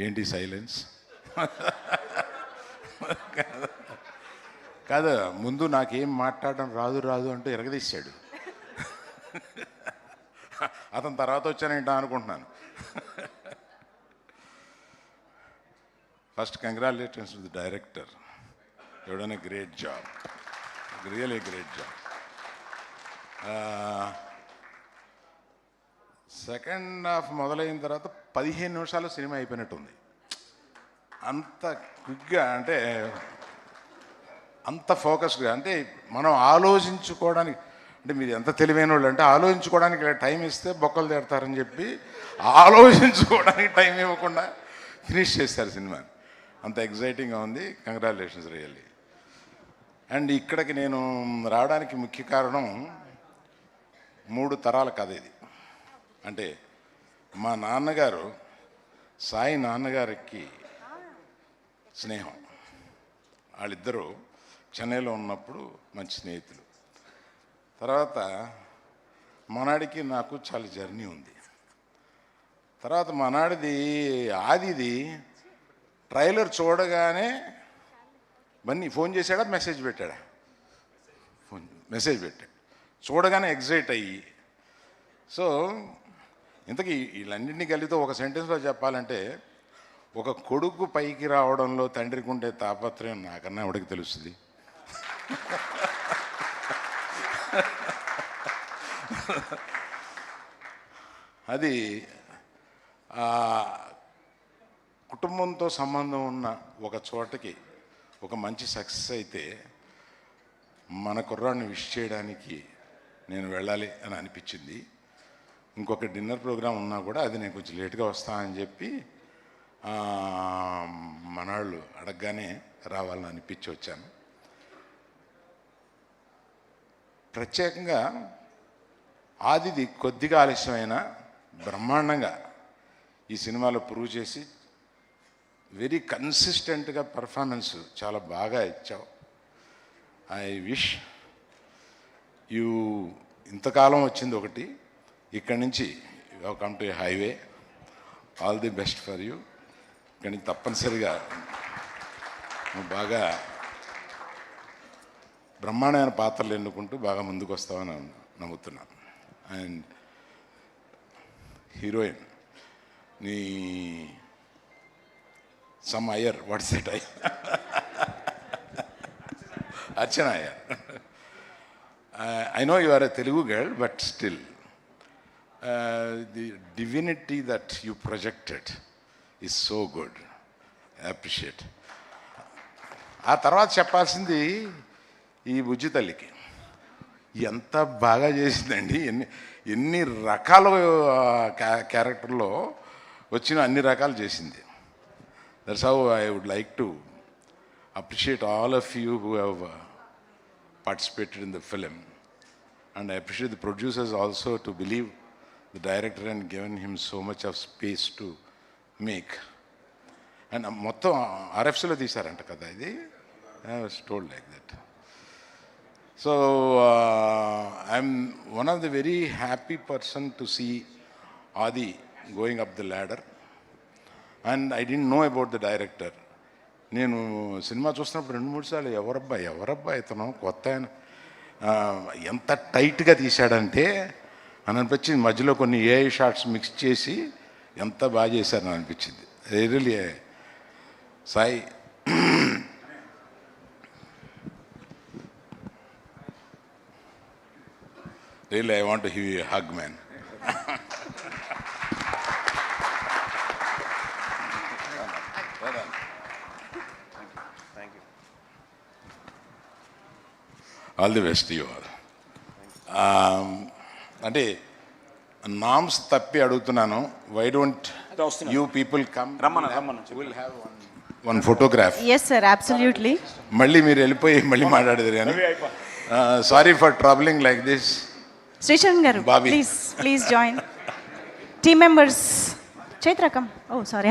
ఏంటి సైలెన్స్? కాదు, ముందు నాకేం మాట్లాడడం రాదు అంటూ ఎరగదీశాడు. అతను తర్వాత వచ్చానేంటా అనుకుంటున్నాను. First congratulations to the director. You done a great job, really great job. Second half మొదలైన తర్వాత 15 నిమిషాలు సినిమా అయిపోయినట్టుంది. అంత క్విక్గా, అంటే అంత ఫోకస్డ్గా, అంటే మనం ఆలోచించుకోవడానికి, అంటే మీరు ఎంత తెలివైన వాళ్ళు అంటే ఆలోచించుకోవడానికి టైం ఇస్తే బొక్కలు తిడతారని చెప్పి ఆలోచించుకోవడానికి టైం ఇవ్వకుండా ఫినిష్ చేశారు సినిమా. అంత ఎగ్జైటింగ్గా ఉంది. Congratulations really. అండ్ ఇక్కడికి నేను రావడానికి ముఖ్య కారణం 3 తరాల కథ ఇది. అంటే మా నాన్నగారు సాయి నాన్నగారికి స్నేహం. వాళ్ళిద్దరూ చెన్నైలో ఉన్నప్పుడు మంచి స్నేహితులు. తర్వాత మనాడికి నాకు చాలా జర్నీ ఉంది. తర్వాత మనాడిది ఆదిది ట్రైలర్ చూడగానే బన్నీ ఫోన్ చేశాడా, మెసేజ్ పెట్టాడా? మెసేజ్ పెట్టాడు. చూడగానే ఎగ్జైట్ అయ్యి, సో ఇంతకీ వీళ్ళన్నింటినీ కలిగితే ఒక సెంటెన్స్లో చెప్పాలంటే, ఒక కొడుకు పైకి రావడంలో తండ్రికి ఉండే తాపత్రయం నాకన్నా ఎవడికి తెలుస్తుంది? అది కుటుంబంతో సంబంధం ఉన్న ఒక చోటకి ఒక మంచి సక్సెస్ అయితే మన కుర్రాడిని విష్ చేయడానికి నేను వెళ్ళాలి అని అనిపించింది. ఇంకొక డిన్నర్ ప్రోగ్రాం ఉన్నా కూడా అది నేను కొంచెం లేట్గా వస్తానని చెప్పి మనాళ్ళు అడగగానే రావాలని అనిపించి వచ్చాను. ప్రత్యేకంగా ఆదిది కొద్దిగా ఆలస్యమైన బ్రహ్మాండంగా ఈ సినిమాలో ప్రూవ్ చేసి వెరీ కన్సిస్టెంట్గా పర్ఫార్మెన్స్ చాలా బాగా ఇచ్చావు. ఐ విష్ యూ, ఇంతకాలం వచ్చింది ఒకటి, ఇక్కడి నుంచి you come to A highway. All the best for you. ఇక్కడి నుంచి తప్పనిసరిగా నువ్వు బాగా బ్రహ్మాండమైన పాత్రలు ఎన్నుకుంటూ బాగా ముందుకు వస్తావని నమ్ముతున్నాను. అండ్ హీరోయిన్ నీ some Iyer, what's that Iyer? Archana Iyer. I know you are a Telugu girl, but still the divinity that you projected is so good. I appreciate. ఆ తర్వాత చెప్పాల్సింది ఈ బుజ్జి తల్లికి ఎంత బాగా చేసిందండి. ఎన్ని రకాల క్యారెక్టర్లో వచ్చిన అన్ని రకాలు చేసింది. That's how I would like to appreciate all of you who have participated in the film, and I appreciate the producers also to believe the director and given him so much of space to make. And మొత్తం RFCలో తీశారంట కదా ఇది. I was told like that. So I'm one of the very happy person to see Adi going up the ladder, and I didn't know about the director. నేను cinema చూసినప్పుడు 2-3 సార్లు ఎవరబ్బా ఇతను కొత్త ఆయన, ఎంత టైట్గా తీశాడంటే అని అనిపించింది. మధ్యలో కొన్ని ఏఐ షాట్స్ మిక్స్ చేసి ఎంత బాగా చేశారని అనిపించింది. Really Sai, really I want to give you a hug man. All the best you all. అంటే నామ్స్ తప్పి అడుగుతున్నాను. Why don't you people come, will have one photograph. Yes sir, absolutely. మళ్ళీ మీరు వెళ్ళిపోయి మళ్ళీ మాట్లాడేది కానీ sorry for troubling like this. Srisharan గారు, please join. Team members, Chaitra come. Oh sorry,